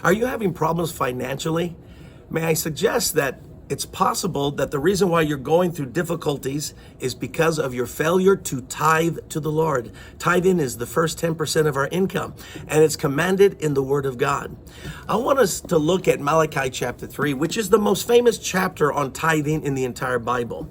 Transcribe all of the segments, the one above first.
Are you having problems financially? May I suggest that it's possible that the reason why you're going through difficulties is because of your failure to tithe to the Lord. Tithing is the first 10% of our income, and it's commanded in the Word of God. I want us to look at Malachi chapter 3, which is the most famous chapter on tithing in the entire Bible.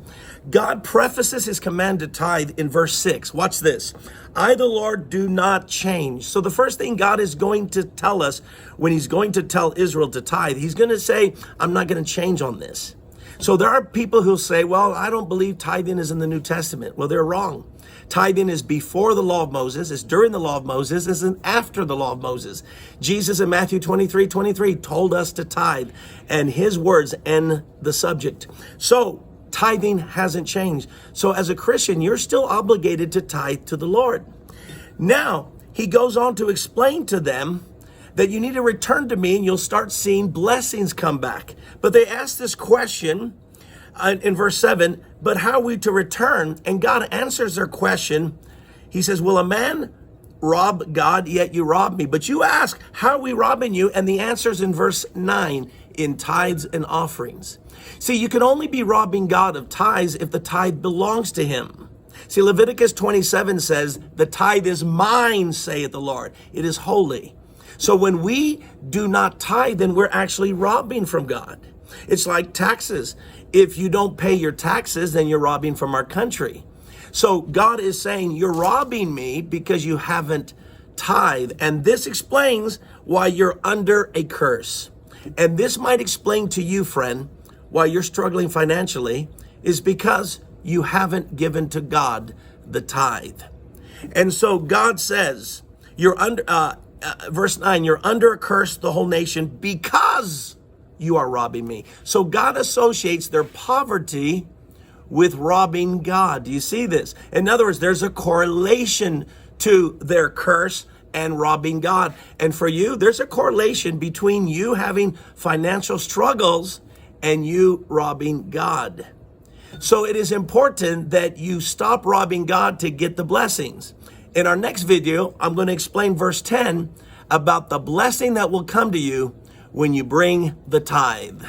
God prefaces his command to tithe in verse 6. Watch this. I, the Lord, do not change. So the first thing God is going to tell us when he's going to tell Israel to tithe, he's going to say, I'm not going to change on this. So there are people who say, well, I don't believe tithing is in the New Testament. Well, they're wrong. Tithing is before the law of Moses, is during the law of Moses, is after the law of Moses. Jesus in Matthew 23:23 told us to tithe, and his words end the subject. So tithing hasn't changed. So as a Christian, you're still obligated to tithe to the Lord. Now, he goes on to explain to them that you need to return to me and you'll start seeing blessings come back. But they ask this question in verse 7, but how are we to return? And God answers their question. He says, will a man rob God, yet you rob me? But you ask, how are we robbing you? And the answer is in verse 9, in tithes and offerings. See, you can only be robbing God of tithes if the tithe belongs to him. See, Leviticus 27 says, the tithe is mine, saith the Lord. It is holy. So when we do not tithe, then we're actually robbing from God. It's like taxes. If you don't pay your taxes, then you're robbing from our country. So God is saying, you're robbing me because you haven't tithe. And this explains why you're under a curse. And this might explain to you, friend, why you're struggling financially is because you haven't given to God the tithe. And so God says, you're under, verse 9, you're under a curse, the whole nation, because you are robbing me. So God associates their poverty with robbing God. Do you see this? In other words, there's a correlation to their curse and robbing God. And for you, there's a correlation between you having financial struggles and you robbing God. So it is important that you stop robbing God to get the blessings. In our next video, I'm going to explain verse 10 about the blessing that will come to you when you bring the tithe.